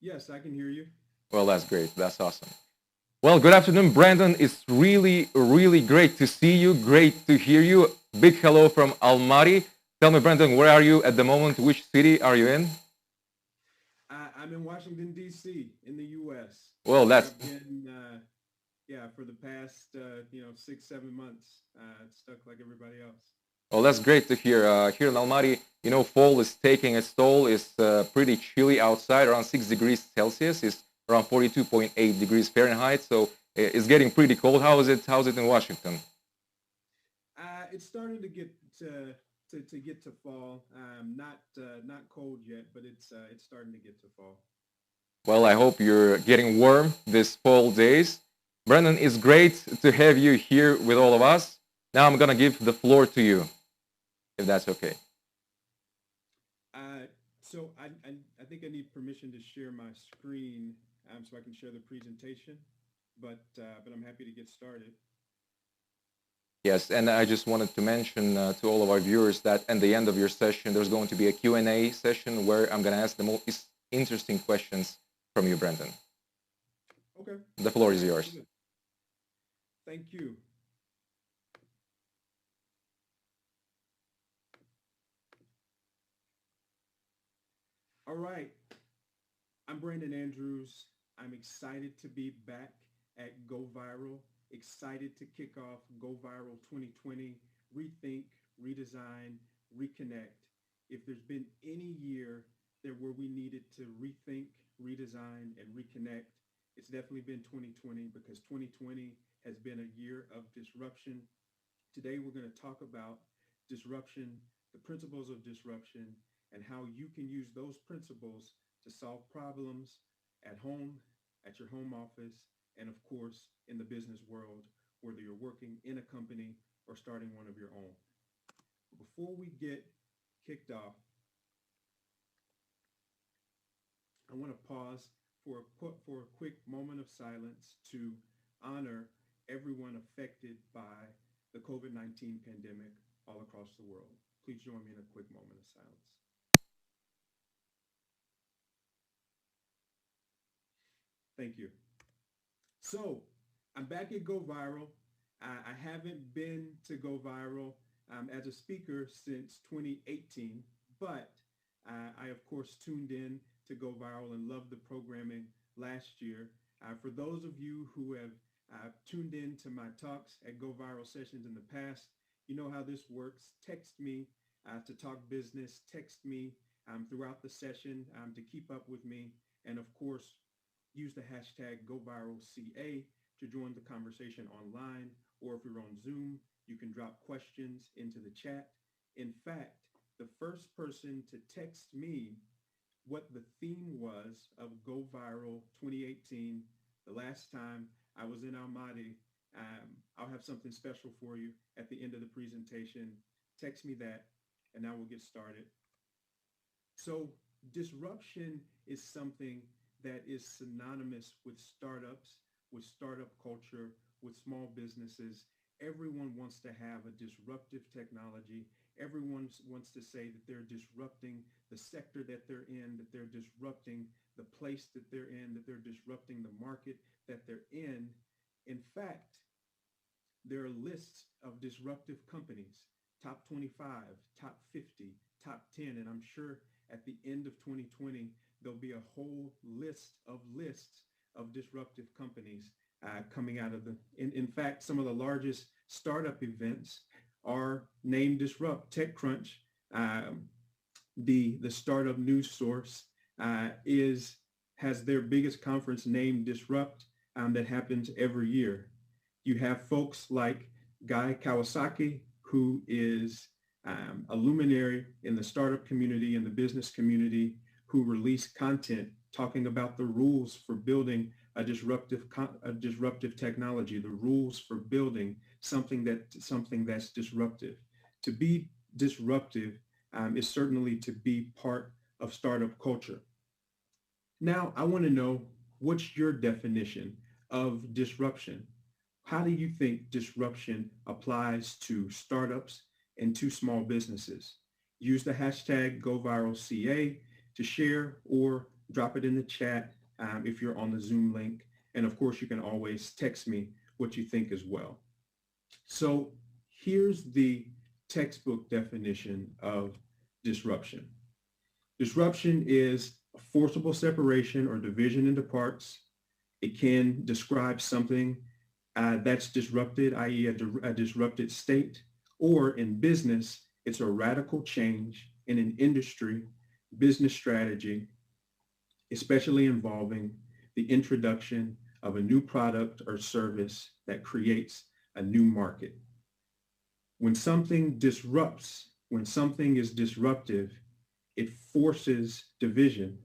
Yes, I can hear you. Well, that's great. That's awesome. Well, good afternoon, Brandon. It's really, really great to see you. Great to hear you. Big hello from Almaty. Tell me, Brandon, where are you at the moment? Which city are you in? I'm in Washington D.C. in the U.S. Well, where that's I've been, yeah, for the past 6, 7 months, stuck like everybody else. well, that's great to hear. Here in Almaty, fall is taking its toll. It's pretty chilly outside, around 6 degrees Celsius. It's around 42.8 degrees Fahrenheit. So it's getting pretty cold. How is it? How's it in Washington? It's starting to get to get to fall. Not cold yet, but it's starting to get to fall. Well, I hope you're getting warm this fall days. Brandon, it's great to have you here with all of us. Now I'm going to give the floor to you, if that's okay. Uh, so I think I need permission to share my screen so I can share the presentation, but I'm happy to get started. Yes, and I just wanted to mention to all of our viewers that at the end of your session, there's going to be a Q&A session where I'm going to ask the most interesting questions from you, Brandon. Okay, The floor is sounds yours. good. Thank you. All right, I'm Bрэндон Andrews. I'm excited to be back at Go Viral. Excited to kick off Go Viral 2020. Rethink, redesign, reconnect. If there's been any year there where we needed to rethink, redesign, and reconnect, it's definitely been 2020 because 2020 has been a year of disruption. Today we're going to talk about disruption, the principles of disruption, and how you can use those principles to solve problems at home, at your home office, and of course, in the business world, whether you're working in a company or starting one of your own. Before we get kicked off, I want to pause for a quick moment of silence to honor everyone affected by the COVID-19 pandemic all across the world. Please join me in a quick moment of silence. Thank you. So I'm back at Go Viral. I haven't been to Go Viral as a speaker since 2018, but I, of course, tuned in to Go Viral and loved the programming last year. For those of you who have tuned in to my talks at Go Viral sessions in the past, you know how this works. Text me to talk business. Text me throughout the session to keep up with me. And of course, use the hashtag GoViralCA to join the conversation online. Or if you're on Zoom, you can drop questions into the chat. In fact, the first person to text me what the theme was of Go Viral 2018, the last time I was in Almaty, I'll have something special for you at the end of the presentation. Text me that, and now we'll get started. So disruption is something that is synonymous with startups, with startup culture, with small businesses. Everyone wants to have a disruptive technology. Everyone wants to say that they're disrupting the sector that they're in, that they're disrupting the place that they're in, that they're disrupting the market that they're in. In fact, there are lists of disruptive companies, top 25, top 50, top 10, and I'm sure at the end of 2020, there'll be a whole lists of disruptive companies coming out of in fact, some of the largest startup events are named Disrupt. TechCrunch, um, the startup news source, is has their biggest conference named Disrupt that happens every year. You have folks like Guy Kawasaki, who is a luminary in the startup community and the business community, who release content talking about the rules for building a disruptive technology, the rules for building something that's disruptive. To be disruptive is certainly to be part of startup culture. Now, I want to know, what's your definition of disruption? How do you think disruption applies to startups and to small businesses? Use the hashtag GoViralCA to share, or drop it in the chat if you're on the Zoom link. And of course, you can always text me what you think as well. So here's the textbook definition of disruption. Disruption is a forcible separation or division into parts. It can describe something that's disrupted, i.e. a disrupted state, or in business, it's a radical change in an industry, business strategy, especially involving the introduction of a new product or service that creates a new market. When something disrupts, when something is disruptive, it forces division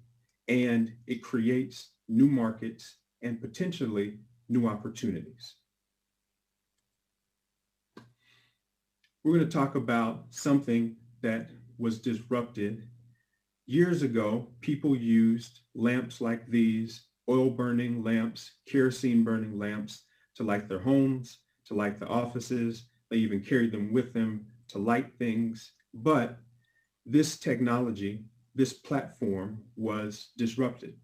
and it creates new markets and potentially new opportunities. We're going to talk about something that was disrupted. Years ago, people used lamps like these, oil burning lamps, kerosene burning lamps to light their homes, to light the offices. They even carried them with them to light things. But this technology, this platform was disrupted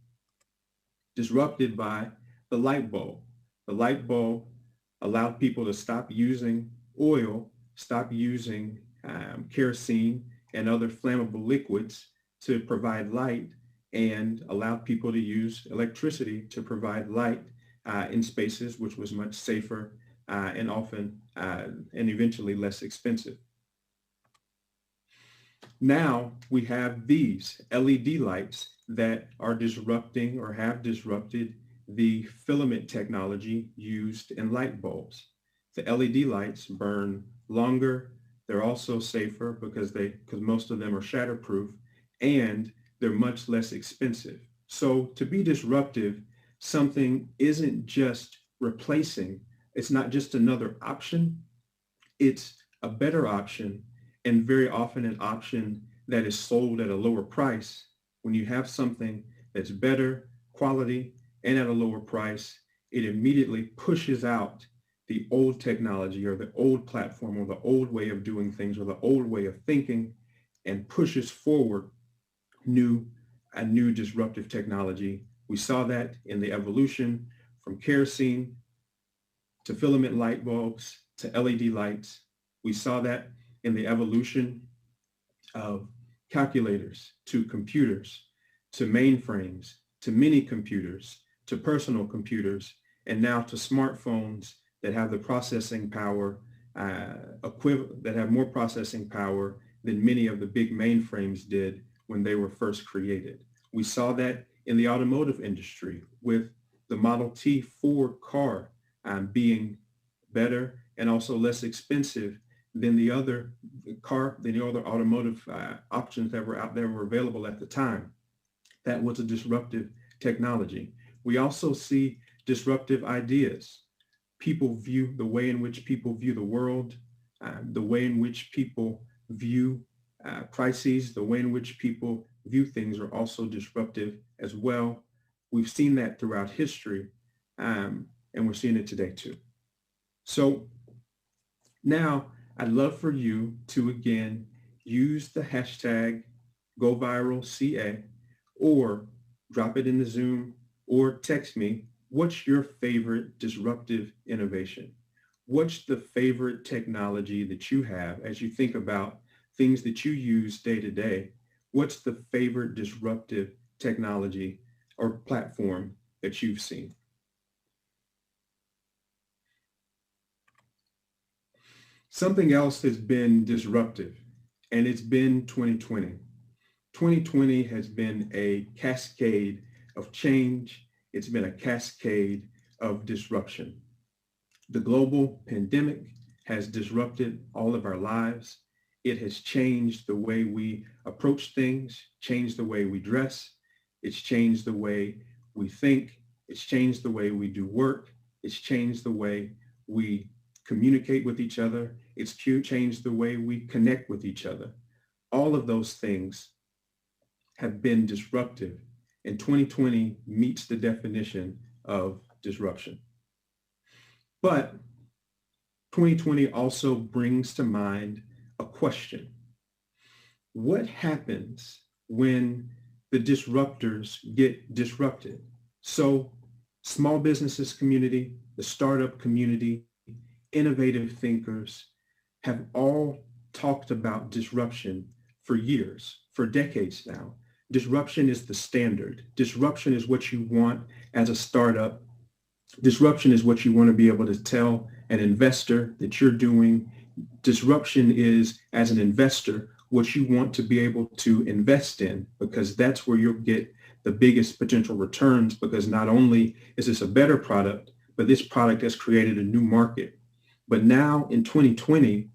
by the light bulb. The light bulb allowed people to stop using oil, stop using kerosene and other flammable liquids to provide light, and allowed people to use electricity to provide light in spaces, which was much safer and often and eventually less expensive. Now we have these LED lights that are disrupting or have disrupted the filament technology used in light bulbs. The LED lights burn longer. They're also safer because most of them are shatterproof, and they're much less expensive. So to be disruptive, something isn't just replacing. It's not just another option. It's a better option, and very often an option that is sold at a lower price. When you have something that's better quality and at a lower price, it immediately pushes out the old technology or the old platform or the old way of doing things or the old way of thinking, and pushes forward a new disruptive technology. We saw that in the evolution from kerosene to filament light bulbs to LED lights. We saw that in the evolution of calculators to computers, to mainframes, to mini computers, to personal computers, and now to smartphones that have the processing power, that have more processing power than many of the big mainframes did when they were first created. We saw that in the automotive industry with the Model T Ford car being better and also less expensive than the other automotive options that were out there were available at the time. That was a disruptive technology. We also see disruptive ideas. The way in which people view the world, the way in which people view crises, the way in which people view things are also disruptive as well. We've seen that throughout history, and we're seeing it today too. So now I'd love for you to again use the hashtag #GoViralCA, or drop it in the Zoom or text me. What's your favorite disruptive innovation? What's the favorite technology that you have as you think about things that you use day to day? What's the favorite disruptive technology or platform that you've seen? Something else has been disruptive, and it's been 2020. 2020 has been a cascade of change. It's been a cascade of disruption. The global pandemic has disrupted all of our lives. It has changed the way we approach things, changed the way we dress. It's changed the way we think. It's changed the way we do work. It's changed the way we communicate with each other. It's changed the way we connect with each other. All of those things have been disruptive, and 2020 meets the definition of disruption. But 2020 also brings to mind a question. What happens when the disruptors get disrupted. So small businesses community, the startup community, innovative thinkers have all talked about disruption for years, for decades now. Disruption is the standard. Disruption is what you want as a startup. Disruption is what you want to be able to tell an investor that you're doing. Disruption is, as an investor, what you want to be able to invest in, because that's where you'll get the biggest potential returns, because not only is this a better product, but this product has created a new market. But now in 2020,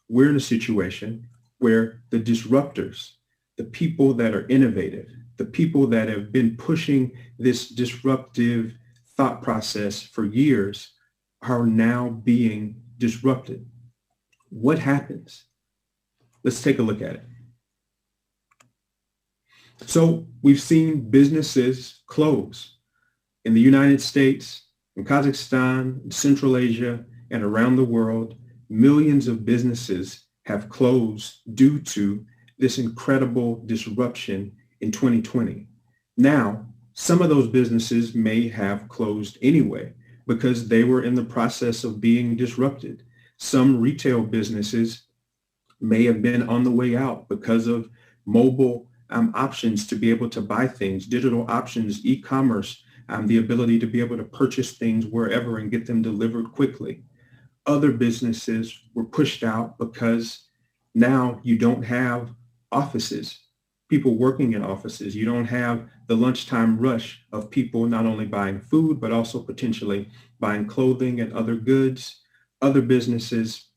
we're in a situation where the disruptors, the people that are innovative, the people that have been pushing this disruptive thought process for years are now being disrupted. What happens? Let's take a look at it. So we've seen businesses close in the United States, in Kazakhstan, in Central Asia, and around the world. Millions of businesses have closed due to this incredible disruption in 2020. Now, some of those businesses may have closed anyway because they were in the process of being disrupted. Some retail businesses may have been on the way out because of mobile options to be able to buy things, digital options, e-commerce, the ability to be able to purchase things wherever and get them delivered quickly. Other businesses were pushed out because now you don't have offices, people working in offices. You don't have the lunchtime rush of people not only buying food, but also potentially buying clothing and other goods. Other businesses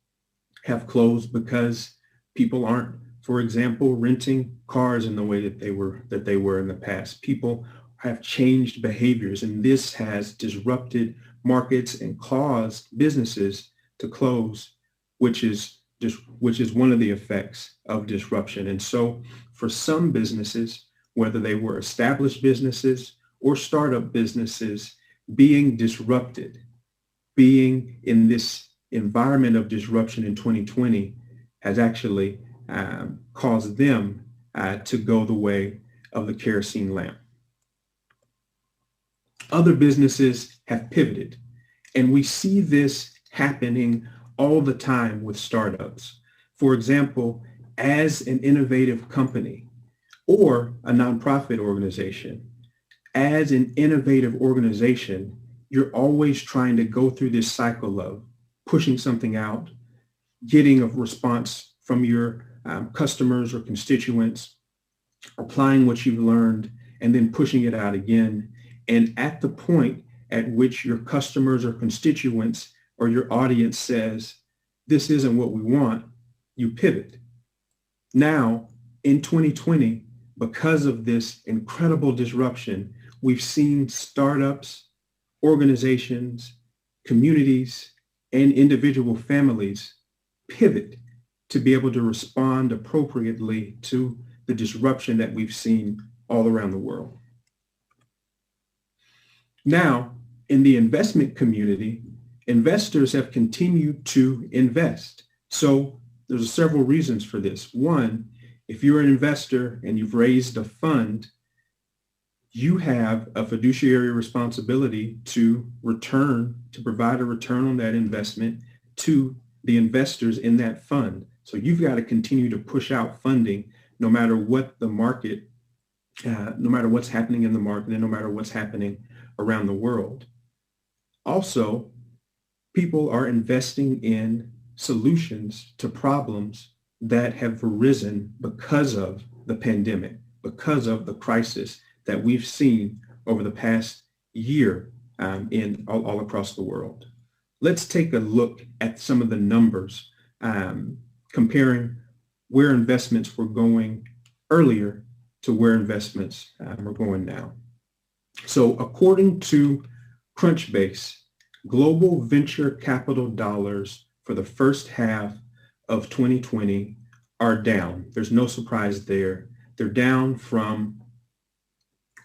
have closed because people aren't, for example, renting cars in the way that they were in the past. People have changed behaviors, and this has disrupted markets and caused businesses to close, which is one of the effects of disruption. And so for some businesses, whether they were established businesses or startup businesses, being disrupted, being in this environment of disruption in 2020 has actually caused them to go the way of the kerosene lamp. Other businesses have pivoted, and we see this happening all the time with startups. For example, as an innovative company or a nonprofit organization, as an innovative organization, you're always trying to go through this cycle of pushing something out, getting a response from your customers or constituents, applying what you've learned, and then pushing it out again. And at the point at which your customers or constituents or your audience says, this isn't what we want, you pivot. Now, in 2020, because of this incredible disruption, we've seen startups, organizations, communities, and individual families pivot to be able to respond appropriately to the disruption that we've seen all around the world. Now, in the investment community, investors have continued to invest. So there's several reasons for this. One, if you're an investor and you've raised a fund, you have a fiduciary responsibility to provide a return on that investment to the investors in that fund. So you've got to continue to push out funding no matter what the market, no matter what's happening in the market, and no matter what's happening around the world. Also, people are investing in solutions to problems that have arisen because of the pandemic, because of the crisis that we've seen over the past year in all across the world. Let's take a look at some of the numbers comparing where investments were going earlier to where investments are going now. So according to Crunchbase, global venture capital dollars for the first half of 2020 are down. There's no surprise there. They're down from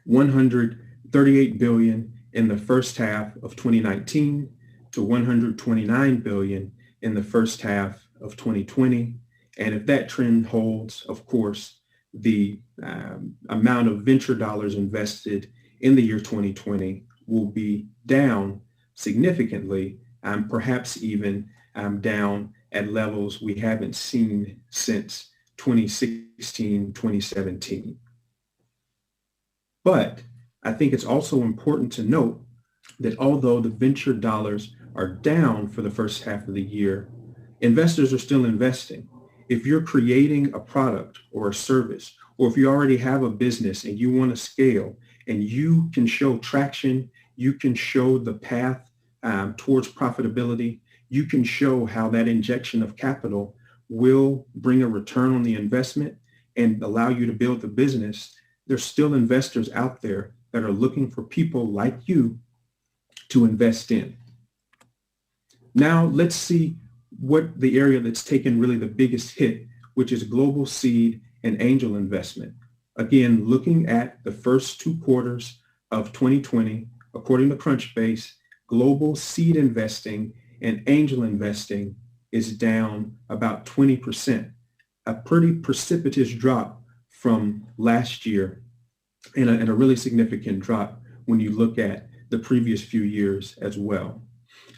138 billion in the first half of 2019 to 129 billion in the first half of 2020. And if that trend holds, of course, the amount of venture dollars invested in the year 2020 will be down significantly, perhaps even down at levels we haven't seen since 2016, 2017. But I think it's also important to note that although the venture dollars are down for the first half of the year, investors are still investing. If you're creating a product or a service, or if you already have a business and you want to scale and you can show traction, you can show the path towards profitability, you can show how that injection of capital will bring a return on the investment and allow you to build the business, there's still investors out there that are looking for people like you to invest in. Now let's see what the area that's taken really the biggest hit, which is global seed and angel investment. Again, looking at the first 2 quarters of 2020, according to Crunchbase, global seed investing and angel investing is down about 20%, a pretty precipitous drop from last year and a really significant drop when you look at the previous few years as well.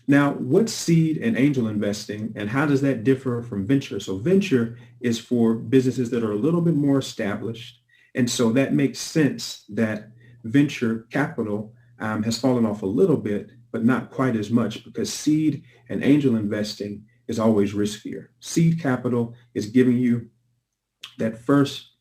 Now, what's seed and angel investing and how does that differ from venture? So venture is for businesses that are a little bit more established. And so that makes sense that venture capital has fallen off a little bit, but not quite as much because seed and angel investing is always riskier. Seed capital is giving you that first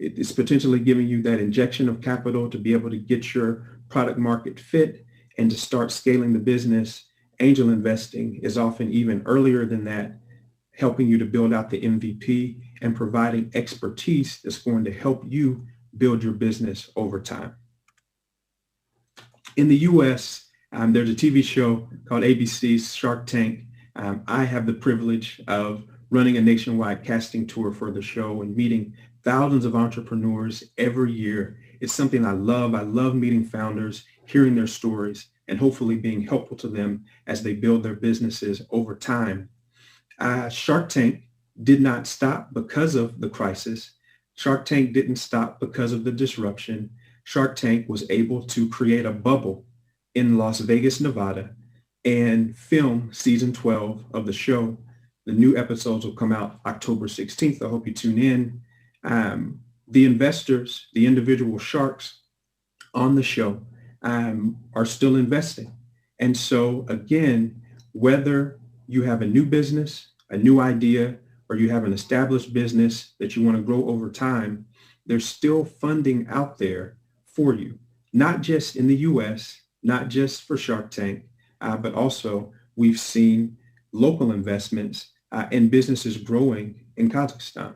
it's potentially giving you that injection of capital to be able to get your product market fit and to start scaling the business. Angel investing is often even earlier than that, helping you to build out the MVP and providing expertise that's going to help you build your business over time. In the US, there's a TV show called ABC's Shark Tank. I have the privilege of running a nationwide casting tour for the show and meeting thousands of entrepreneurs every year. It's something I love. I love meeting founders, hearing their stories, and hopefully being helpful to them as they build their businesses over time. Shark Tank did not stop because of the crisis. Shark Tank didn't stop because of the disruption. Shark Tank was able to create a bubble in Las Vegas, Nevada, and film season 12 of the show. The new episodes will come out October 16th. I hope you tune in. The investors, the individual sharks on the show are still investing. And so again, whether you have a new business, a new idea, or you have an established business that you want to grow over time, there's still funding out there for you, not just in the US, not just for Shark Tank, but also we've seen local investments and businesses growing in Kazakhstan.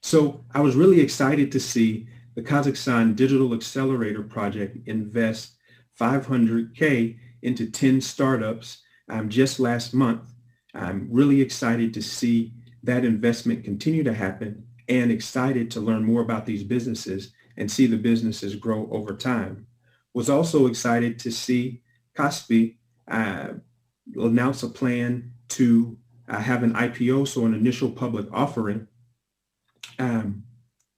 So I was really excited to see the Kazakhstan Digital Accelerator Project invest $500K into 10 startups just last month. I'm really excited to see that investment continue to happen and excited to learn more about these businesses and see the businesses grow over time. Was also excited to see Kaspi announce a plan to have an IPO, so an initial public offering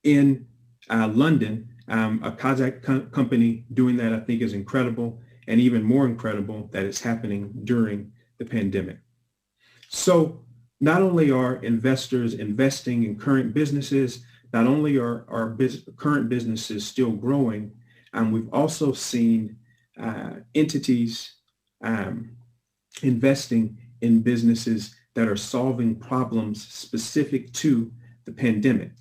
in London. A Kazakh company doing that, I think, is incredible, and even more incredible that it's happening during the pandemic. So not only are investors investing in current businesses, not only are our current businesses still growing, we've also seen entities investing in businesses that are solving problems specific to the pandemic.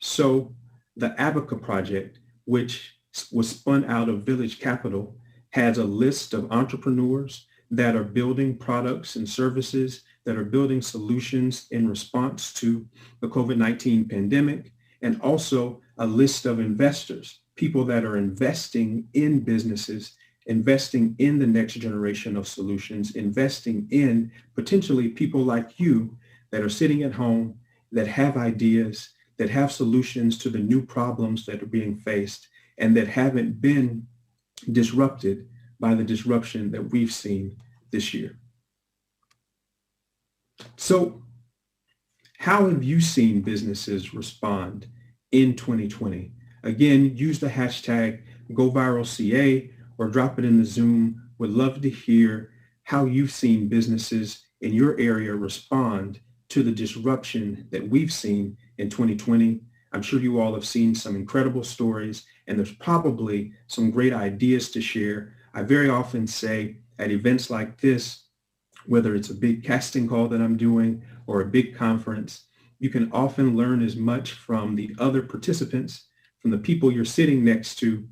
So the Abaca project, which was spun out of Village Capital, has a list of entrepreneurs that are building products and services, that are building solutions in response to the COVID-19 pandemic, and also a list of investors, people that are investing in businesses, investing in the next generation of solutions, investing in potentially people like you that are sitting at home, that have ideas, that have solutions to the new problems that are being faced, and that haven't been disrupted by the disruption that we've seen this year. So how have you seen businesses respond in 2020? Again, use the hashtag GoViralCA or drop it in the Zoom. Would love to hear how you've seen businesses in your area respond to the disruption that we've seen in 2020. I'm sure you all have seen some incredible stories, and there's probably some great ideas to share. I very often say at events like this, whether it's a big casting call that I'm doing or a big conference, you can often learn as much from the other participants, from the people you're sitting next to,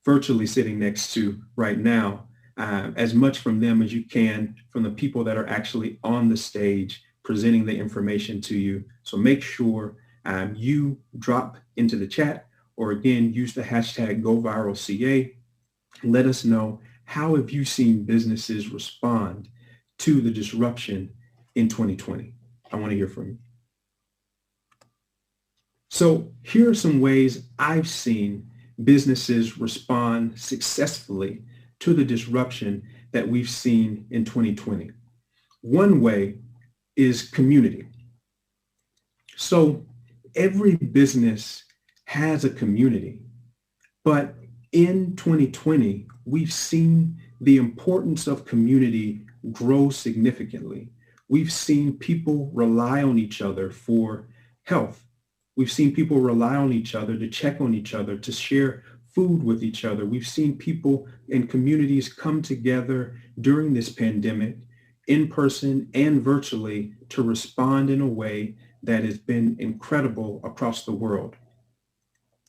virtually sitting next to right now, as much from them as you can from the people that are actually on the stage presenting the information to you. So make sure you drop into the chat, or again, use the hashtag GoViralCA. Let us know, how have you seen businesses respond to the disruption in 2020? I want to hear from you. So here are some ways I've seen businesses respond successfully to the disruption that we've seen in 2020. One way is community. So every business has a community, but in 2020, we've seen the importance of community grow significantly. We've seen people rely on each other for health. We've seen people rely on each other to check on each other, to share food with each other. We've seen people and communities come together during this pandemic, in person and virtually, to respond in a way that has been incredible across the world.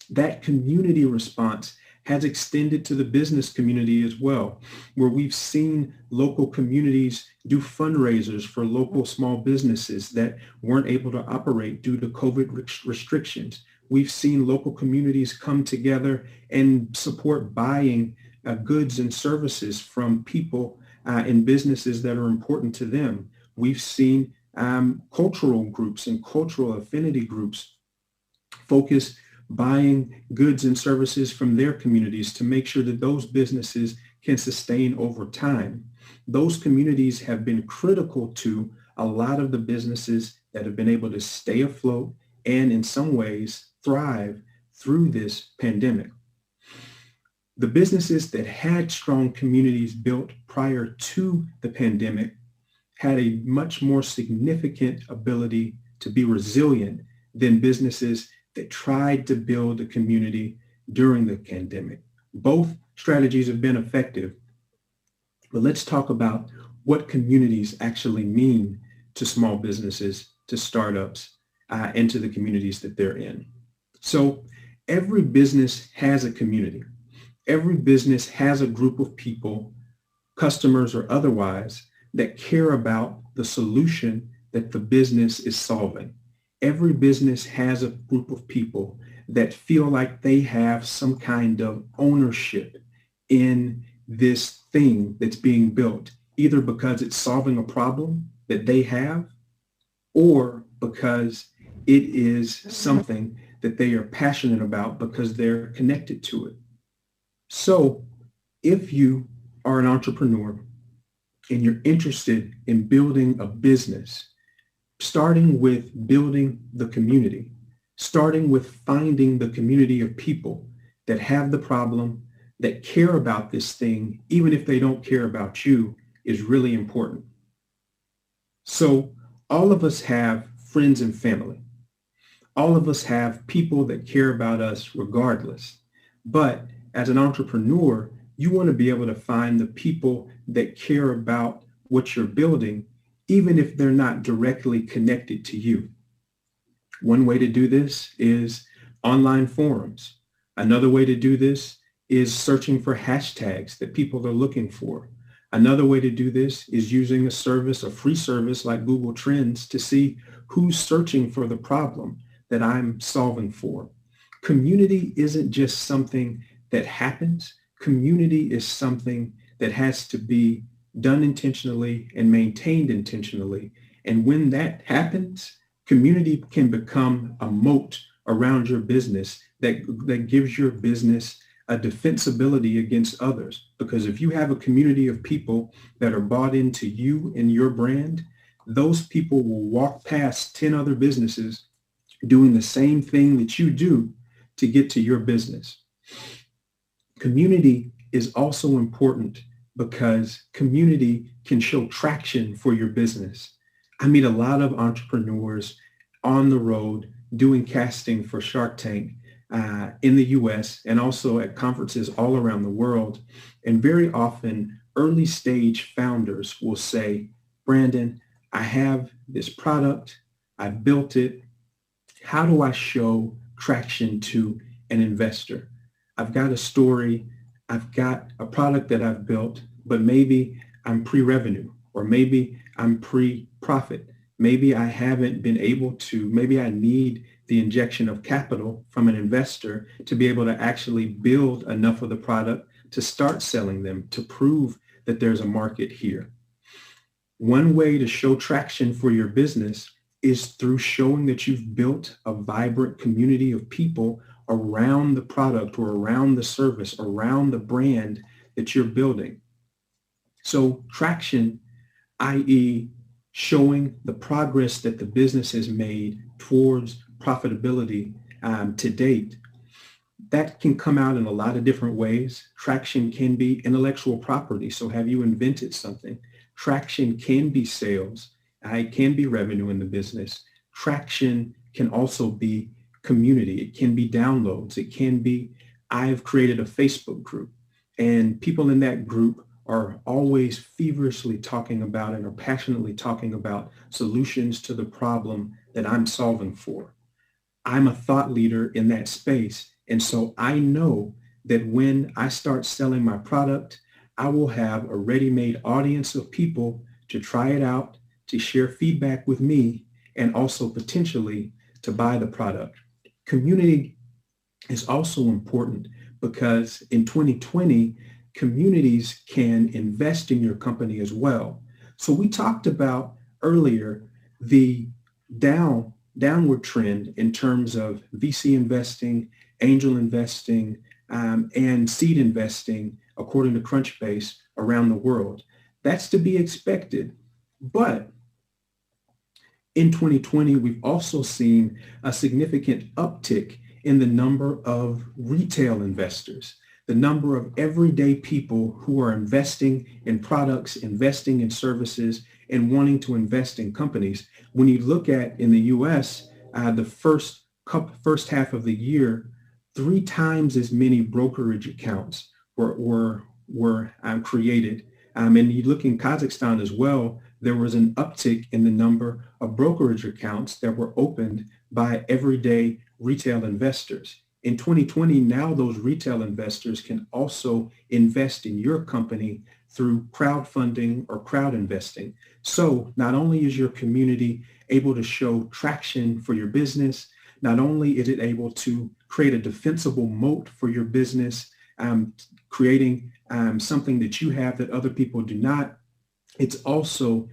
That community response has extended to the business community as well, where we've seen local communities do fundraisers for local small businesses that weren't able to operate due to COVID restrictions. We've seen local communities come together and support buying goods and services from people and businesses that are important to them. We've seen cultural groups and cultural affinity groups focus buying goods and services from their communities to make sure that those businesses can sustain over time. Those communities have been critical to a lot of the businesses that have been able to stay afloat and in some ways thrive through this pandemic. The businesses that had strong communities built prior to the pandemic had a much more significant ability to be resilient than businesses that tried to build a community during the pandemic. Both strategies have been effective, but let's talk about what communities actually mean to small businesses, to startups, and to the communities that they're in. So every business has a community. Every business has a group of people, customers or otherwise, that care about the solution that the business is solving. Every business has a group of people that feel like they have some kind of ownership in this thing that's being built, either because it's solving a problem that they have or because it is something that they are passionate about because they're connected to it. So if you are an entrepreneur and you're interested in building a business, starting with building the community, starting with finding the community of people that have the problem, that care about this thing, even if they don't care about you, is really important. So all of us have friends and family. All of us have people that care about us regardless. But as an entrepreneur, you want to be able to find the people that care about what you're building, even if they're not directly connected to you. One way to do this is online forums. Another way to do this is searching for hashtags that people are looking for. Another way to do this is using a service, a free service like Google Trends, to see who's searching for the problem that I'm solving for. Community isn't just something that happens. Community is something that has to be done intentionally and maintained intentionally. And when that happens, community can become a moat around your business that gives your business a defensibility against others. Because if you have a community of people that are bought into you and your brand, those people will walk past 10 other businesses doing the same thing that you do to get to your business. Community is also important because community can show traction for your business. I meet a lot of entrepreneurs on the road doing casting for Shark Tank in the US and also at conferences all around the world. And very often early stage founders will say, Brandon, I have this product, I've built it. How do I show traction to an investor? I've got a story, I've got a product that I've built, but maybe I'm pre-revenue or maybe I'm pre-profit. Maybe I haven't been able to, maybe I need the injection of capital from an investor to be able to actually build enough of the product to start selling them, to prove that there's a market here. One way to show traction for your business is through showing that you've built a vibrant community of people around the product or around the service, around the brand that you're building. So traction, i.e. showing the progress that the business has made towards profitability to date, that can come out in a lot of different ways. Traction can be intellectual property. So have you invented something? Traction can be sales. It can be revenue in the business. Traction can also be community. It can be downloads. It can be, I've created a Facebook group and people in that group are always feverishly talking about and are passionately talking about solutions to the problem that I'm solving for. I'm a thought leader in that space. And so I know that when I start selling my product, I will have a ready-made audience of people to try it out, to share feedback with me, and also potentially to buy the product. Community is also important because in 2020, communities can invest in your company as well. So we talked about earlier the downward trend in terms of VC investing, angel investing, and seed investing, according to Crunchbase, around the world. That's to be expected. But in 2020, we've also seen a significant uptick in the number of retail investors, the number of everyday people who are investing in products, investing in services, and wanting to invest in companies. When you look at in the US, the first half of the year, 3 times as many brokerage accounts were created. And you look in Kazakhstan as well, there was an uptick in the number of brokerage accounts that were opened by everyday retail investors. In 2020, now those retail investors can also invest in your company through crowdfunding or crowd investing. So not only is your community able to show traction for your business, not only is it able to create a defensible moat for your business, creating something that you have that other people do not, it's also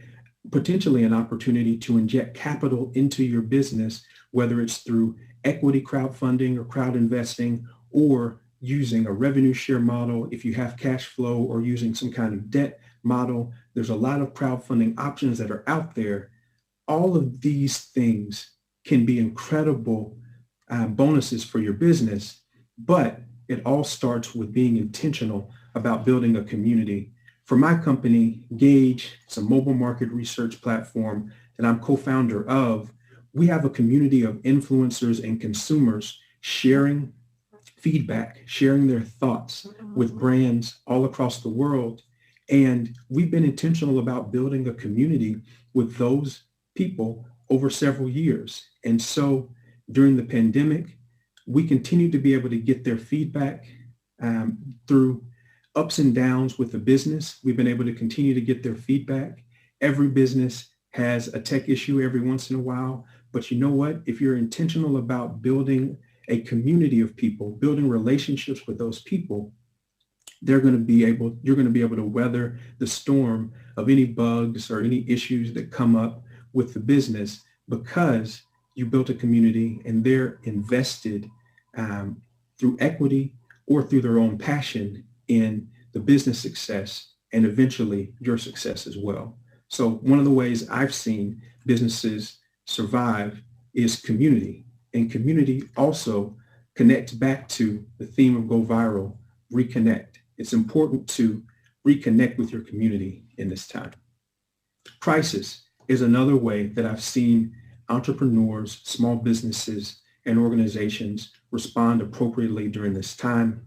potentially an opportunity to inject capital into your business, whether it's through equity crowdfunding or crowd investing, or using a revenue share model if you have cash flow, or using some kind of debt model. There's a lot of crowdfunding options that are out there. All of these things can be incredible bonuses for your business, but it all starts with being intentional about building a community. For my company, Gauge, it's a mobile market research platform that I'm co-founder of. We have a community of influencers and consumers sharing feedback, sharing their thoughts with brands all across the world. And we've been intentional about building a community with those people over several years. And so during the pandemic, we continue to be able to get their feedback through ups and downs with the business. We've been able to continue to get their feedback. Every business has a tech issue every once in a while, but you know what? If you're intentional about building a community of people, building relationships with those people, you're going to be able to weather the storm of any bugs or any issues that come up with the business, because you built a community and they're invested through equity or through their own passion in the business success and eventually your success as well. So one of the ways I've seen businesses survive is community. And community also connects back to the theme of go viral, reconnect. It's important to reconnect with your community in this time. Crisis is another way that I've seen entrepreneurs, small businesses, and organizations respond appropriately during this time.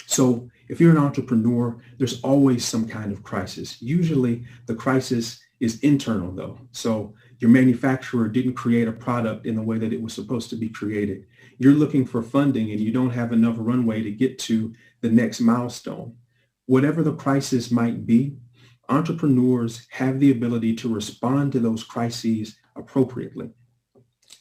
So if you're an entrepreneur, there's always some kind of crisis. Usually the crisis is internal though. So your manufacturer didn't create a product in the way that it was supposed to be created. You're looking for funding and you don't have enough runway to get to the next milestone. Whatever the crisis might be, entrepreneurs have the ability to respond to those crises appropriately.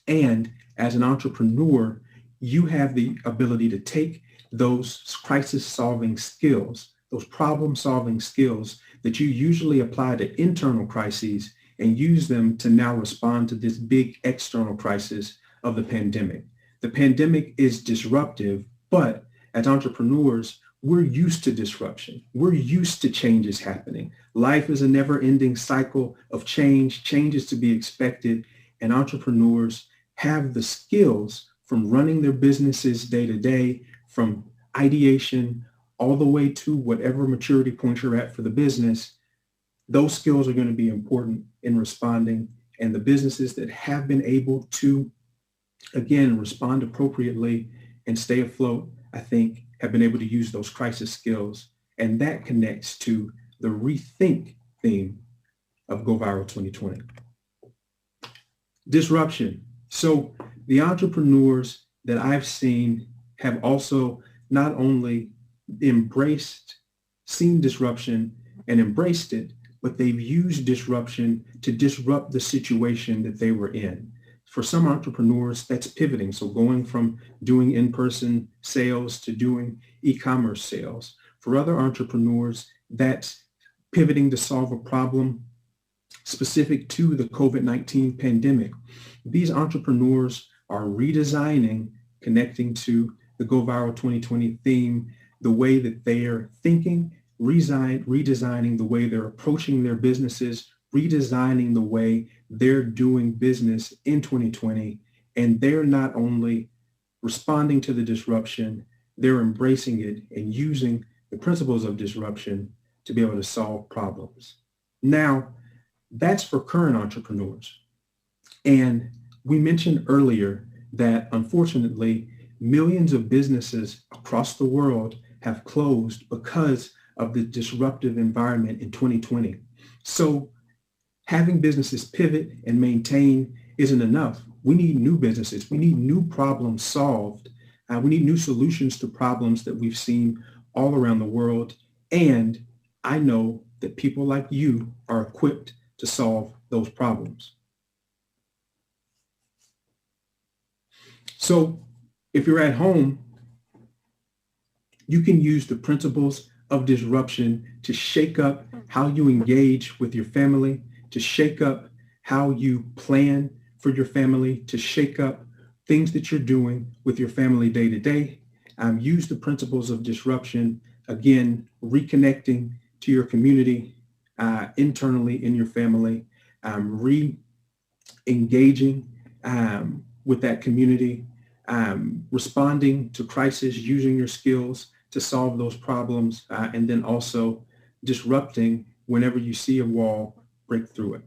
And as an entrepreneur, you have the ability to take those crisis-solving skills, those problem-solving skills that you usually apply to internal crises and use them to now respond to this big external crisis of the pandemic. The pandemic is disruptive, but as entrepreneurs, we're used to disruption. We're used to changes happening. Life is a never-ending cycle of change. Change is to be expected, and entrepreneurs have the skills from running their businesses day to day, from ideation all the way to whatever maturity point you're at for the business. Those skills are going to be important in responding, and the businesses that have been able to, again, respond appropriately and stay afloat, I think, have been able to use those crisis skills. And that connects to the rethink theme of Go Viral 2020. Disruption. So the entrepreneurs that I've seen have also not only seen disruption and embraced it, but they've used disruption to disrupt the situation that they were in. For some entrepreneurs, that's pivoting. So going from doing in-person sales to doing e-commerce sales. For other entrepreneurs, that's pivoting to solve a problem specific to the COVID-19 pandemic. These entrepreneurs are redesigning, connecting to the Go Viral 2020 theme, the way that they are thinking, redesigning the way they're approaching their businesses, redesigning the way they're doing business in 2020. And they're not only responding to the disruption, they're embracing it and using the principles of disruption to be able to solve problems. Now, that's for current entrepreneurs. And we mentioned earlier that unfortunately, millions of businesses across the world have closed because of the disruptive environment in 2020. So having businesses pivot and maintain isn't enough. We need new businesses. We need new problems solved. We need new solutions to problems that we've seen all around the world. And I know that people like you are equipped to solve those problems. So if you're at home, you can use the principles of disruption to shake up how you engage with your family, to shake up how you plan for your family, to shake up things that you're doing with your family day to day. Use the principles of disruption, again, reconnecting to your community, internally in your family, re-engaging with that community, responding to crisis, using your skills to solve those problems, and then also disrupting whenever you see a wall, break through it.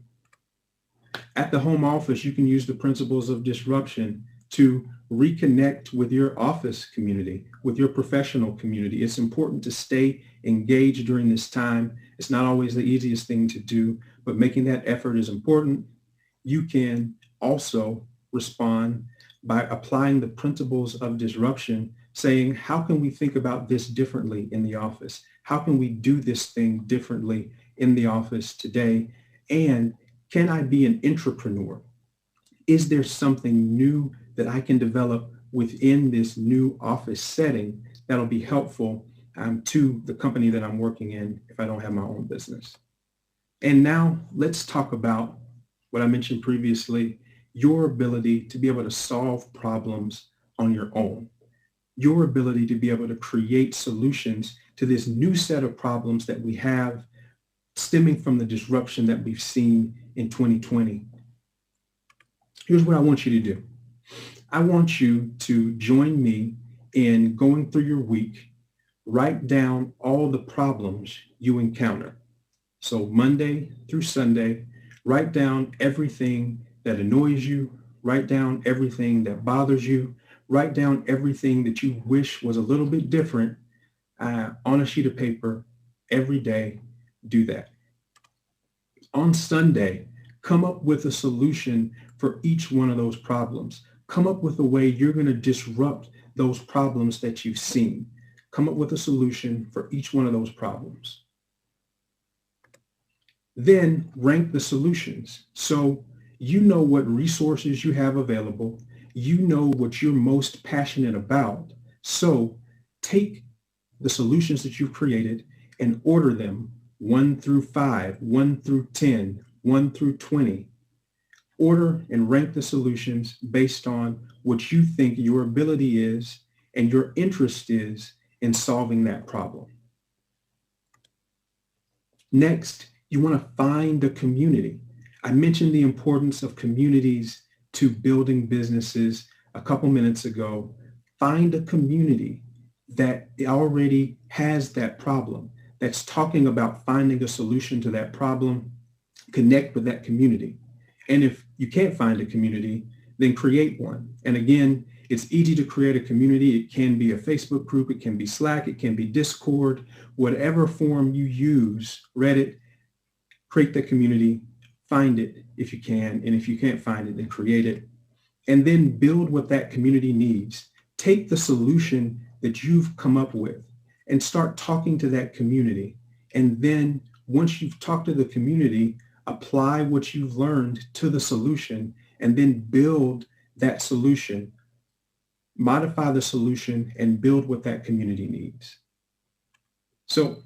At the home office, you can use the principles of disruption to reconnect with your office community, with your professional community. It's important to stay engaged during this time. It's not always the easiest thing to do, but making that effort is important. You can also respond by applying the principles of disruption, saying, how can we think about this differently in the office? How can we do this thing differently in the office today? And can I be an intrapreneur? Is there something new that I can develop within this new office setting that'll be helpful to the company that I'm working in if I don't have my own business? And now let's talk about what I mentioned previously, your ability to be able to solve problems on your own, your ability to be able to create solutions to this new set of problems that we have stemming from the disruption that we've seen in 2020. Here's what I want you to do. I want you to join me in going through your week. Write down all the problems you encounter. So Monday through Sunday, write down everything that annoys you. Write down everything that bothers you. Write down everything that you wish was a little bit different on a sheet of paper every day. Do that. On Sunday, come up with a solution for each one of those problems. Come up with a way you're going to disrupt those problems that you've seen. Come up with a solution for each one of those problems. Then rank the solutions. So you know what resources you have available. You know what you're most passionate about. So take the solutions that you've created and order them 1 through 5, 1 through 10, 1 through 20. Order and rank the solutions based on what you think your ability is and your interest is in solving that problem. Next, you want to find a community. I mentioned the importance of communities to building businesses a couple minutes ago. Find a community that already has that problem, that's talking about finding a solution to that problem. Connect with that community. And if you can't find a community, then create one. And again, it's easy to create a community. It can be a Facebook group. It can be Slack. It can be Discord. Whatever form you use, Reddit, create that community, find it if you can. And if you can't find it, then create it. And then build what that community needs. Take the solution that you've come up with and start talking to that community. And then once you've talked to the community, apply what you've learned to the solution and then build that solution, modify the solution, and build what that community needs. So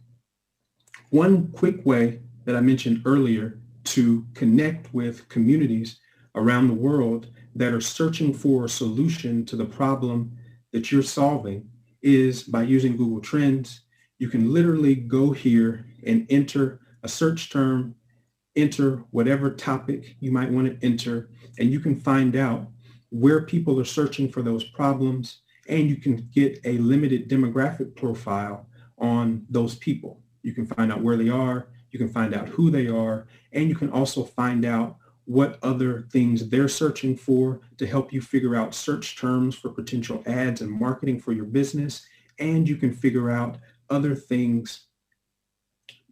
one quick way that I mentioned earlier to connect with communities around the world that are searching for a solution to the problem that you're solving is by using Google Trends. You can literally go here and enter a search term, enter whatever topic you might want to enter, and you can find out where people are searching for those problems, and you can get a limited demographic profile on those people. You can find out where they are, you can find out who they are, and you can also find out what other things they're searching for to help you figure out search terms for potential ads and marketing for your business. And you can figure out other things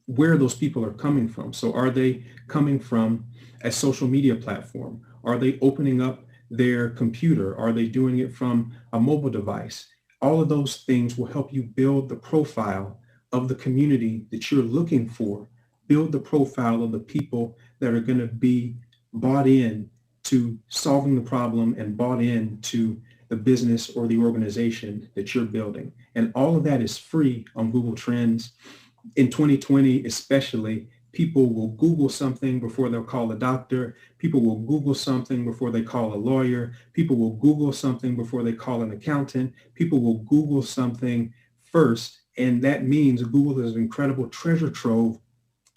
where those people are coming from. So are they coming from a social media platform? Are they opening up their computer? Are they doing it from a mobile device? All of those things will help you build the profile of the community that you're looking for. Build the profile of the people that are going to be bought in to solving the problem and bought in to the business or the organization that you're building. And all of that is free on Google Trends. In 2020, especially, people will Google something before they'll call a doctor. People will Google something before they call a lawyer. People will Google something before they call an accountant. People will Google something first. And that means Google is an incredible treasure trove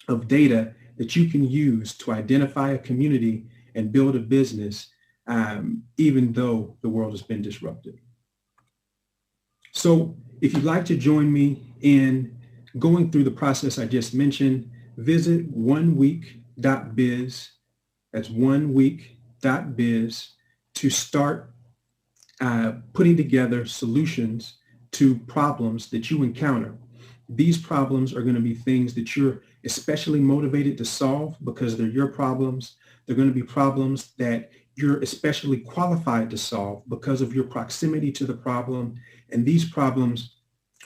of data that you can use to identify a community and build a business, even though the world has been disrupted. So if you'd like to join me in going through the process I just mentioned, visit oneweek.biz. That's oneweek.biz to start putting together solutions to problems that you encounter. These problems are going to be things that you're especially motivated to solve because they're your problems. They're going to be problems that you're especially qualified to solve because of your proximity to the problem. And these problems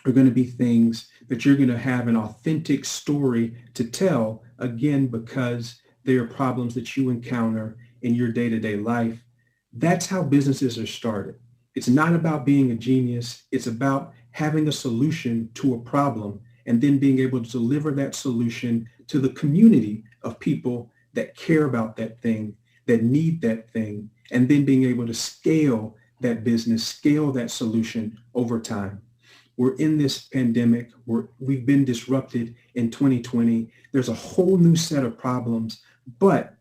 are going to be things that you're going to have an authentic story to tell, again, because they are problems that you encounter in your day-to-day life. That's how businesses are started. It's not about being a genius. It's about having a solution to a problem and then being able to deliver that solution to the community of people that care about that thing, that need that thing, and then being able to scale that business, scale that solution over time. we're in this pandemic. We've been disrupted in 2020. There's a whole new set of problems, but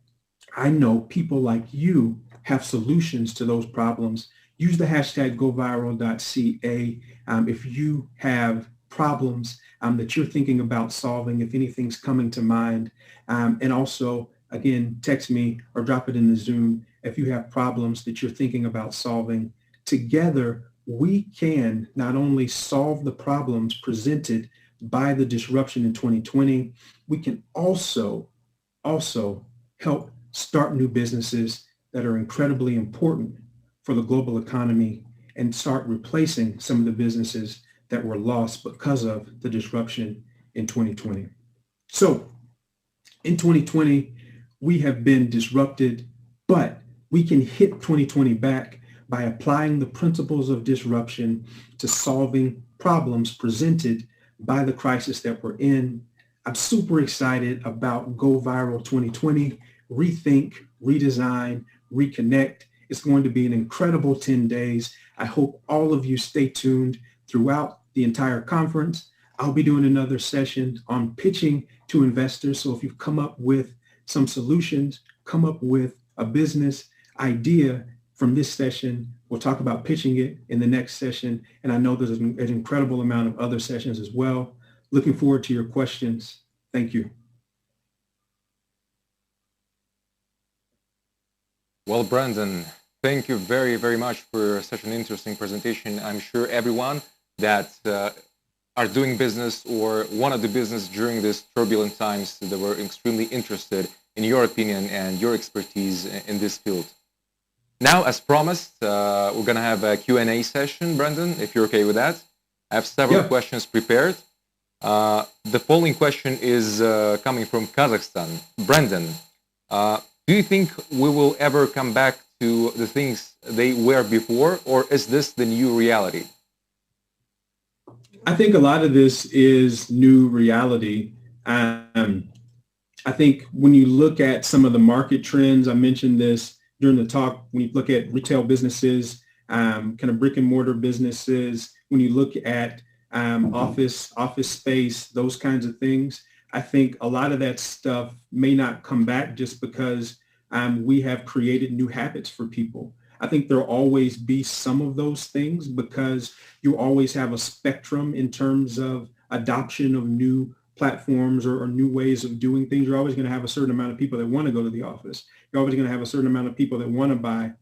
I know people like you have solutions to those problems. Use the hashtag goviral.ca if you have problems that you're thinking about solving, if anything's coming to mind. And also, again, text me or drop it in the Zoom if you have problems that you're thinking about solving. Together, we can not only solve the problems presented by the disruption in 2020, we can also help start new businesses that are incredibly important for the global economy and start replacing some of the businesses that were lost because of the disruption in 2020. So in 2020, we have been disrupted, but we can hit 2020 back by applying the principles of disruption to solving problems presented by the crisis that we're in. I'm super excited about Go Viral 2020, rethink, redesign, reconnect. It's going to be an incredible 10 days. I hope all of you stay tuned throughout the entire conference. I'll be doing another session on pitching to investors. So if you've come up with some solutions, come up with a business idea from this session, we'll talk about pitching it in the next session. And I know there's an incredible amount of other sessions as well. Looking forward to your questions. Thank you. Well, Bрэндон, thank you very, very much for such an interesting presentation. I'm sure everyone that are doing business or want to do business during these turbulent times, that were extremely interested in your opinion and your expertise in this field. Now, as promised, we're going to have a Q&A session, Bрэндон, if you're okay with that. I have several questions prepared. The following question is coming from Kazakhstan. Bрэндон, do you think we will ever come back to the things they were before, or is this the new reality? I think a lot of this is new reality. I think when you look at some of the market trends, I mentioned this during the talk, when you look at retail businesses, kind of brick and mortar businesses, when you look at office space, those kinds of things, I think a lot of that stuff may not come back just because we have created new habits for people. I think there'll always be some of those things because you always have a spectrum in terms of adoption of new platforms or new ways of doing things. You're always going to have a certain amount of people that want to go to the office. You're always going to have a certain amount of people that want to buy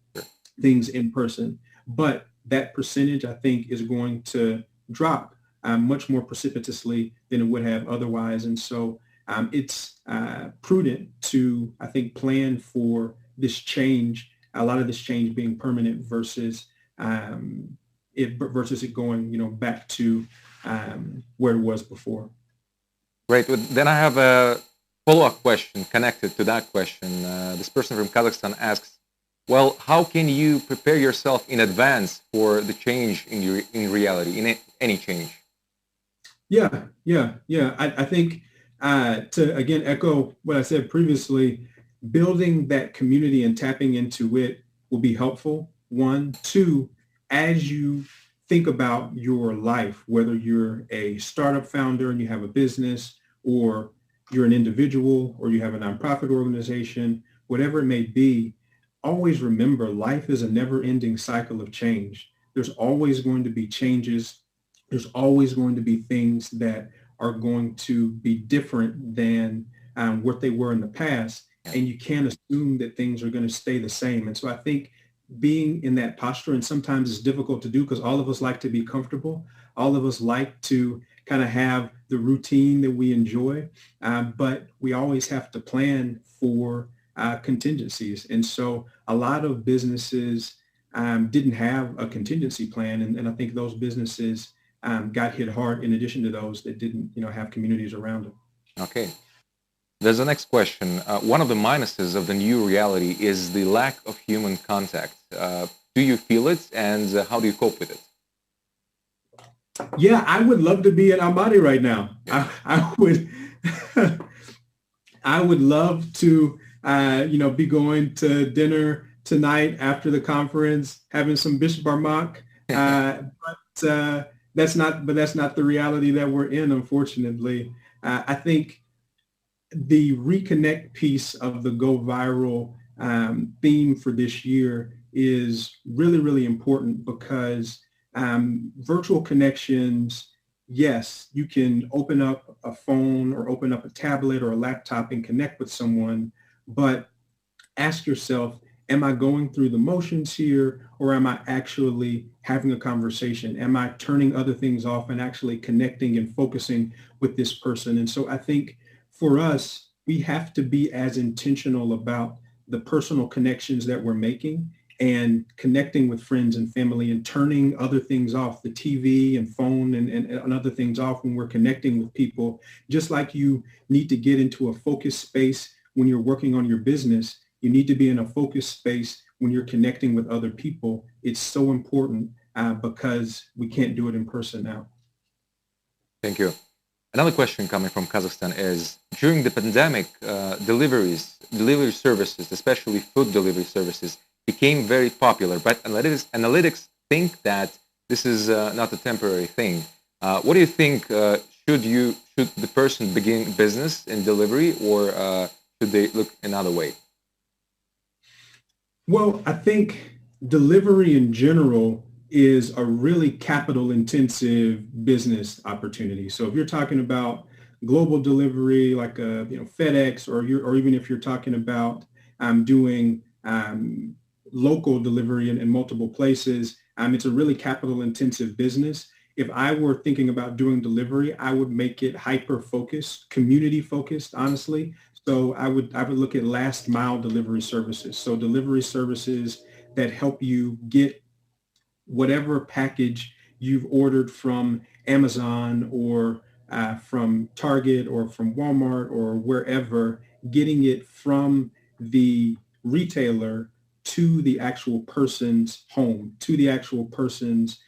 things in person. But that percentage, I think, is going to drop much more precipitously than it would have otherwise. And so it's prudent to, I think, plan for this change, a lot of this change being permanent versus it going, back to where it was before. Great. Then I have a follow-up question connected to that question. This person from Kazakhstan asks, well, how can you prepare yourself in advance for the change in reality, in any change? Yeah. I think to, again, echo what I said previously, building that community and tapping into it will be helpful. One. Two, as you think about your life, whether you're a startup founder and you have a business, or you're an individual, or you have a nonprofit organization, whatever it may be, always remember life is a never-ending cycle of change. There's always going to be changes. There's always going to be things that are going to be different than what they were in the past. And you can't assume that things are going to stay the same. And so I think being in that posture, and sometimes it's difficult to do because all of us like to be comfortable. All of us like to kind of have the routine that we enjoy, but we always have to plan for contingencies. And so a lot of businesses didn't have a contingency plan. And I think those businesses got hit hard in addition to those that didn't, have communities around them. Okay. There's the next question. One of the minuses of the new reality is the lack of human contact. Do you feel it, and how do you cope with it? Yeah, I would love to be at Almaty right now. I would, I would love to, be going to dinner tonight after the conference, having some Bish Barmak. But that's not the reality that we're in, unfortunately. I think the reconnect piece of the go viral theme for this year is really, really important because virtual connections, yes, you can open up a phone or open up a tablet or a laptop and connect with someone, but ask yourself, am I going through the motions here, or am I actually having a conversation? Am I turning other things off and actually connecting and focusing with this person? And so I think for us, we have to be as intentional about the personal connections that we're making and connecting with friends and family and turning other things off, the TV and phone and other things off when we're connecting with people. Just like you need to get into a focused space when you're working on your business, you need to be in a focused space when you're connecting with other people. It's so important because we can't do it in person now. Thank you. Another question coming from Kazakhstan is, during the pandemic, delivery services, especially food delivery services, became very popular, but analytics think that this is not a temporary thing. What do you think? Should the person begin business in delivery, or should they look another way? Well, I think delivery in general is a really capital intensive business opportunity. So if you're talking about global delivery like FedEx, or even if you're talking about doing local delivery in multiple places, it's a really capital intensive business. If I were thinking about doing delivery, I would make it hyper focused, community focused, honestly. So I would look at last mile delivery services. So delivery services that help you get whatever package you've ordered from Amazon or from Target or from Walmart or wherever, getting it from the retailer to the actual person's home, to the actual person's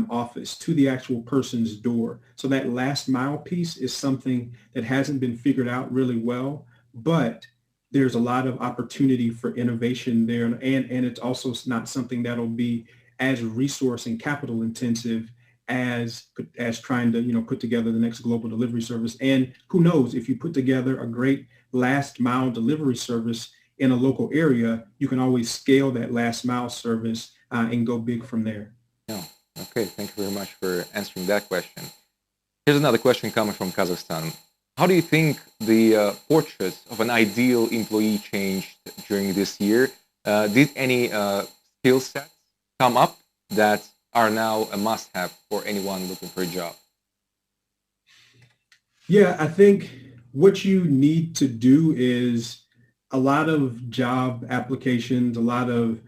office, to the actual person's door. So that last mile piece is something that hasn't been figured out really well, but there's a lot of opportunity for innovation there. And it's also not something that'll be as resource and capital intensive as trying to, put together the next global delivery service. And who knows, if you put together a great last mile delivery service in a local area, you can always scale that last mile service and go big from there. Yeah. Okay. Thank you very much for answering that question. Here's another question coming from Kazakhstan. How do you think the portrait of an ideal employee changed during this year? Did any skill sets come up that are now a must-have for anyone looking for a job? Yeah, I think what you need to do is a lot of job applications, a lot of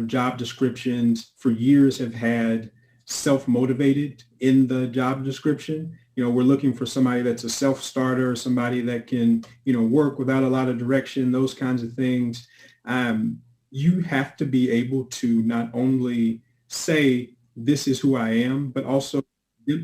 job descriptions for years have had self-motivated in the job description. We're looking for somebody that's a self-starter, somebody that can, work without a lot of direction, those kinds of things. You have to be able to not only say, this is who I am, but also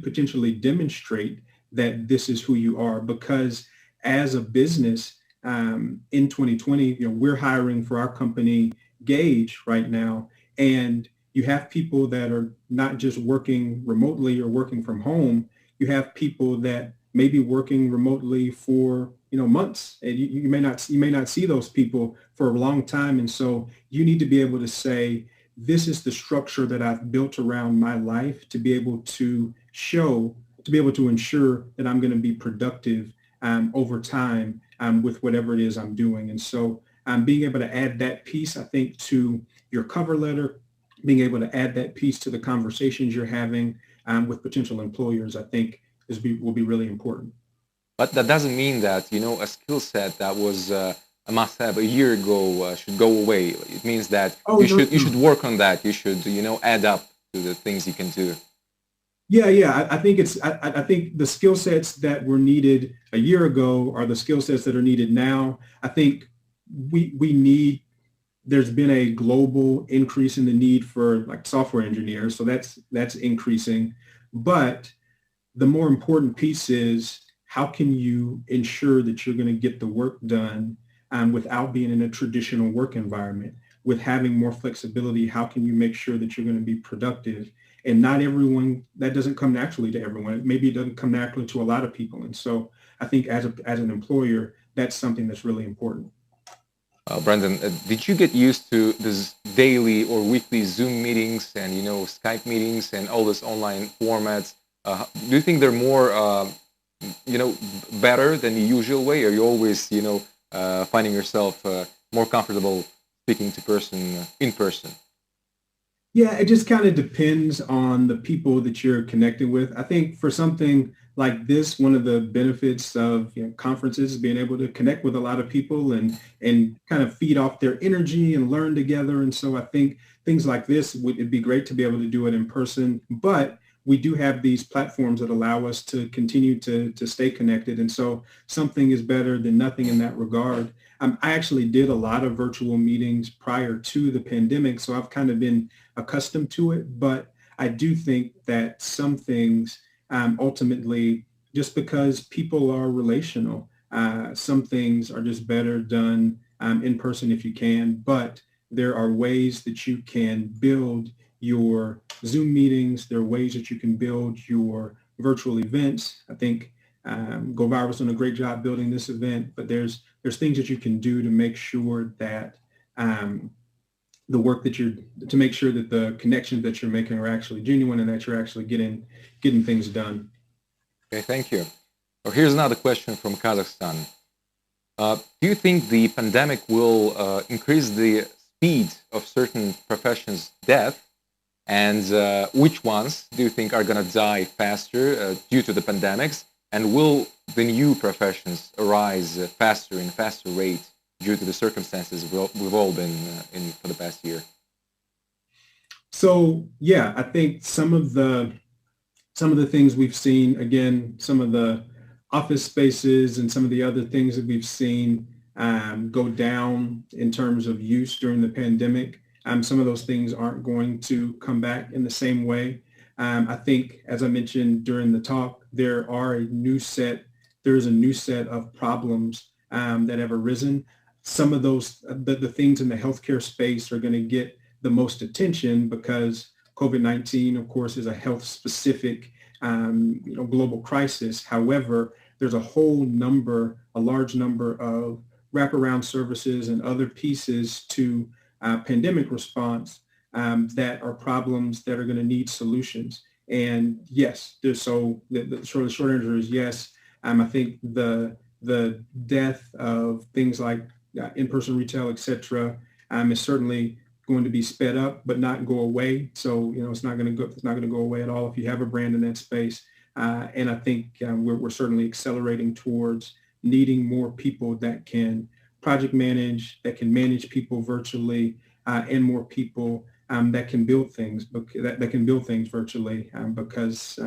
potentially demonstrate that this is who you are. Because as a business in 2020, we're hiring for our company Gauge right now. And you have people that are not just working remotely or working from home. You have people that may be working remotely for months, and you may not see those people for a long time. And so you need to be able to say, this is the structure that I've built around my life to be able to ensure that I'm going to be productive over time with whatever it is I'm doing. And so being able to add that piece, I think, to your cover letter, being able to add that piece to the conversations you're having with potential employers, I think will be really important. But that doesn't mean that, a skill set that was a must-have a year ago should go away. It means that you should work on that. You should, add up to the things you can do. Yeah. I think the skill sets that were needed a year ago are the skill sets that are needed now. I think there's been a global increase in the need for like software engineers. So that's increasing. But the more important piece is, how can you ensure that you're going to get the work done without being in a traditional work environment? with having more flexibility, how can you make sure that you're going to be productive? And not everyone, that doesn't come naturally to everyone. Maybe it doesn't come naturally to a lot of people. And so I think as an employer, that's something that's really important. Bрэндon, did you get used to this daily or weekly Zoom meetings and, Skype meetings and all this online formats? Do you think they're more, better than the usual way? Or are you always, finding yourself more comfortable speaking to in person? Yeah, it just kind of depends on the people that you're connected with. I think for something like this, one of the benefits of conferences is being able to connect with a lot of people and kind of feed off their energy and learn together. And so I think things like this, it'd be great to be able to do it in person, but we do have these platforms that allow us to continue to stay connected. And so something is better than nothing in that regard. I actually did a lot of virtual meetings prior to the pandemic, so I've kind of been accustomed to it. But I do think that some things ultimately, just because people are relational, some things are just better done in person if you can. But there are ways that you can build your Zoom meetings. There are ways that you can build your virtual events. I think Go Viral's done a great job building this event, but there's things that you can do to make sure that the work that to make sure that the connections that you're making are actually genuine and that you're actually getting things done. Okay, thank you. Well, here's another question from Kazakhstan. Do you think the pandemic will increase the speed of certain professions' death? And which ones do you think are going to die faster due to the pandemics? And will the new professions arise faster in faster rate due to the circumstances we've all been in for the past year? So yeah, I think some of the things we've seen, again, some of the office spaces and some of the other things that we've seen go down in terms of use during the pandemic. Some of those things aren't going to come back in the same way. I think, as I mentioned during the talk, there's a new set of problems that have arisen. Some of those, the things in the healthcare space are going to get the most attention because COVID-19, of course, is a health-specific, global crisis. However, there's a large number of wraparound services and other pieces to pandemic response that are problems that are going to need solutions. And yes, the short answer is yes. I think the death of things like in-person retail, et cetera, is certainly going to be sped up, but not go away. So it's not going to go away at all if you have a brand in that space. And I think we're certainly accelerating towards needing more people that can project manage, that can manage people virtually, and more people that can build things virtually, because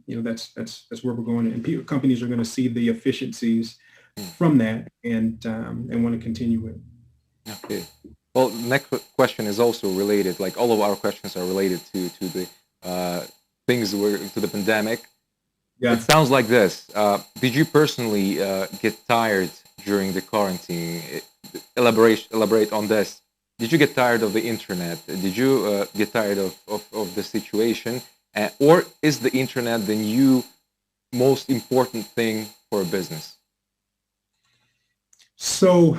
that's where we're going. And companies are going to see the efficiencies from that and want to continue it. Okay. Well, next question is also related. Like all of our questions are related to the to the pandemic. Yeah. It sounds like this. Did you personally get tired during the quarantine? Elaborate on this. Did you get tired of the internet? Did you get tired of the situation? Or is the internet the new most important thing for a business? So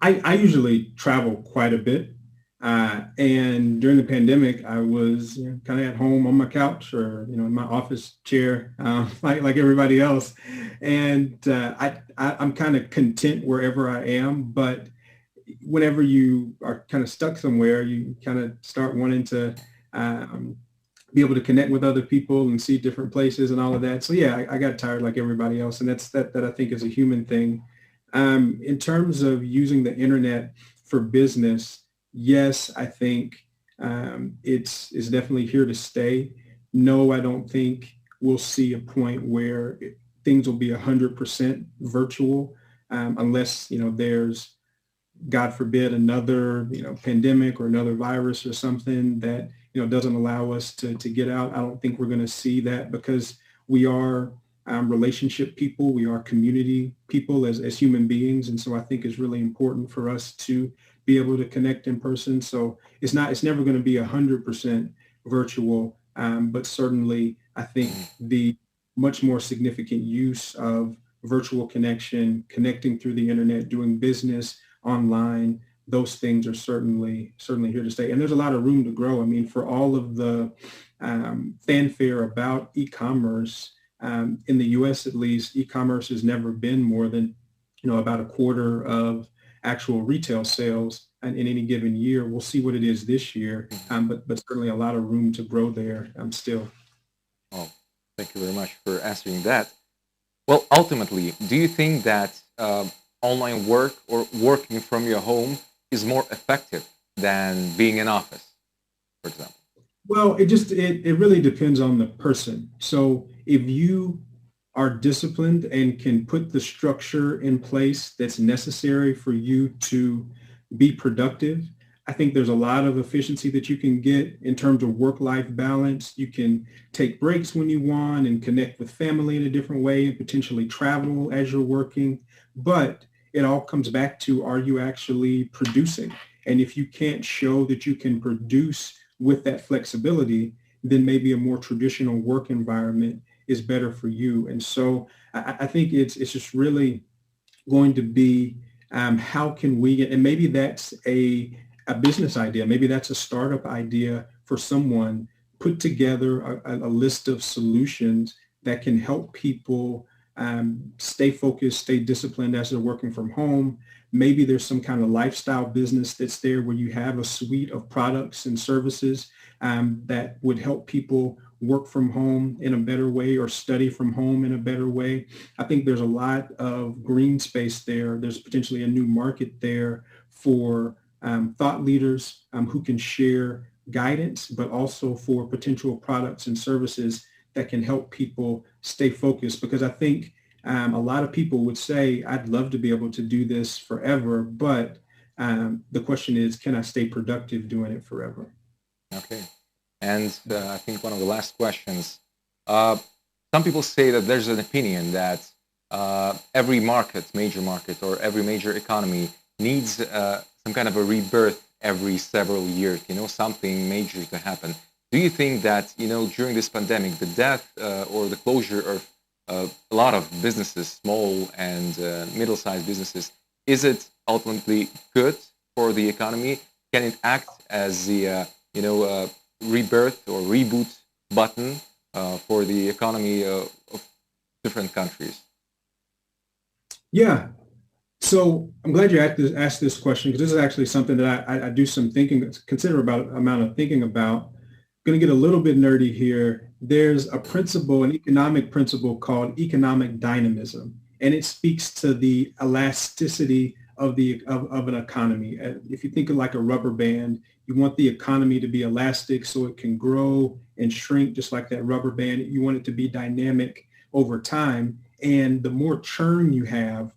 I usually travel quite a bit. And during the pandemic, I was kind of at home on my couch or, in my office chair, like everybody else. And I'm kind of content wherever I am. But whenever you are kind of stuck somewhere, you kind of start wanting to be able to connect with other people and see different places and all of that. So yeah, I got tired like everybody else. And that I think is a human thing. In terms of using the internet for business, yes, I think it's definitely here to stay. No, I don't think we'll see a point where things will be 100% virtual unless, there's, God forbid, another, pandemic or another virus or something that, doesn't allow us to get out. I don't think we're going to see that because we are relationship people. We are community people as human beings. And so I think it's really important for us to be able to connect in person. So it's never going to be 100% virtual, but certainly I think the much more significant use of virtual connection, connecting through the internet, doing business online, those things are certainly here to stay. And there's a lot of room to grow. I mean, for all of the fanfare about e-commerce, in the US at least, e-commerce has never been more than, about a quarter of actual retail sales in any given year. We'll see what it is this year, but certainly a lot of room to grow there still. Oh, thank you very much for answering that. Well, ultimately, do you think that online work or working from your home is more effective than being in office, for example? Well, it really depends on the person. So if you are disciplined and can put the structure in place that's necessary for you to be productive, I think there's a lot of efficiency that you can get in terms of work-life balance. You can take breaks when you want and connect with family in a different way and potentially travel as you're working. But it all comes back to, are you actually producing? And if you can't show that you can produce with that flexibility, then maybe a more traditional work environment is better for you. And so I think it's just really going to be how can we, and maybe that's a business idea, maybe that's a startup idea for someone, put together a list of solutions that can help people stay focused, stay disciplined as they're working from home. Maybe there's some kind of lifestyle business that's there where you have a suite of products and services that would help people work from home in a better way or study from home in a better way. I think there's a lot of green space there. There's potentially a new market there for thought leaders who can share guidance, but also for potential products and services that can help people stay focused. Because I think a lot of people would say, I'd love to be able to do this forever, but the question is, can I stay productive doing it forever? Okay. And I think one of the last questions, some people say that there's an opinion that every major market, or every major economy needs some kind of a rebirth every several years, something major to happen. Do you think that, during this pandemic, the death or the closure of a lot of businesses, small and middle-sized businesses, is it ultimately good for the economy? Can it act as the, rebirth or reboot button for the economy of different countries? Yeah. So I'm glad you asked this question, because this is actually something that I do some thinking, considerable amount of thinking about. I'm going to get a little bit nerdy here. There's a principle, an economic principle called economic dynamism, and it speaks to the elasticity of an economy. If you think of like a rubber band, you want the economy to be elastic so it can grow and shrink just like that rubber band. You want it to be dynamic over time. And the more churn you have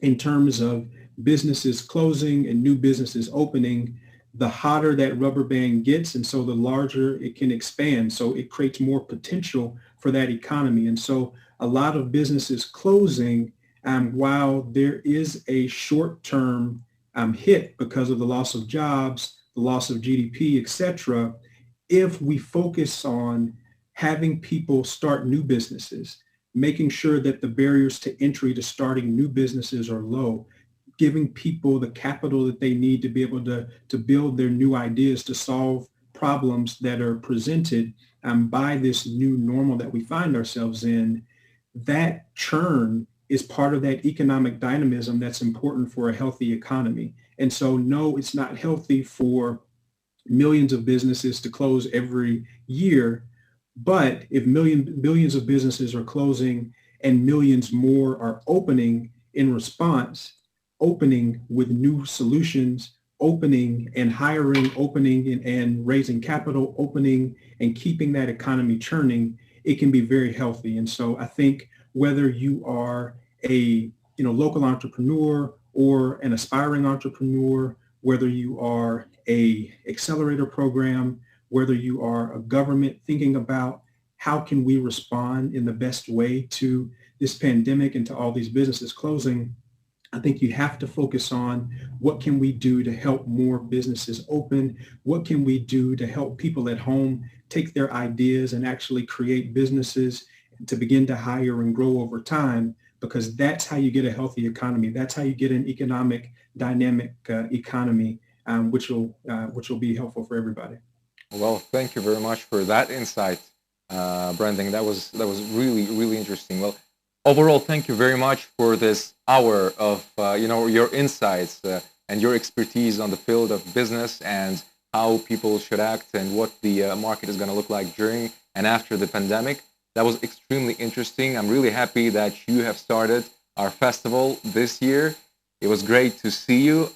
in terms of businesses closing and new businesses opening, the hotter that rubber band gets, and so the larger it can expand. So it creates more potential for that economy. And so a lot of businesses closing, while there is a short-term hit because of the loss of jobs, the loss of GDP, et cetera, if we focus on having people start new businesses, making sure that the barriers to entry to starting new businesses are low, giving people the capital that they need to be able to build their new ideas to solve problems that are presented by this new normal that we find ourselves in, that churn is part of that economic dynamism that's important for a healthy economy. And so, no, it's not healthy for millions of businesses to close every year. But if billions of businesses are closing and millions more are opening in response, opening with new solutions, opening and hiring, opening and raising capital, opening and keeping that economy churning, it can be very healthy. And so I think whether you are a local entrepreneur or an aspiring entrepreneur, whether you are a accelerator program, whether you are a government thinking about how can we respond in the best way to this pandemic and to all these businesses closing, I think you have to focus on what can we do to help more businesses open? What can we do to help people at home take their ideas and actually create businesses to begin to hire and grow over time? Because that's how you get a healthy economy. That's how you get an economic, dynamic economy, which will be helpful for everybody. Well, thank you very much for that insight, Brendan. That was really, really interesting. Well, overall, thank you very much for this hour of your insights and your expertise on the field of business and how people should act and what the market is going to look like during and after the pandemic. That was extremely interesting. I'm really happy that you have started our festival this year. It was great to see you.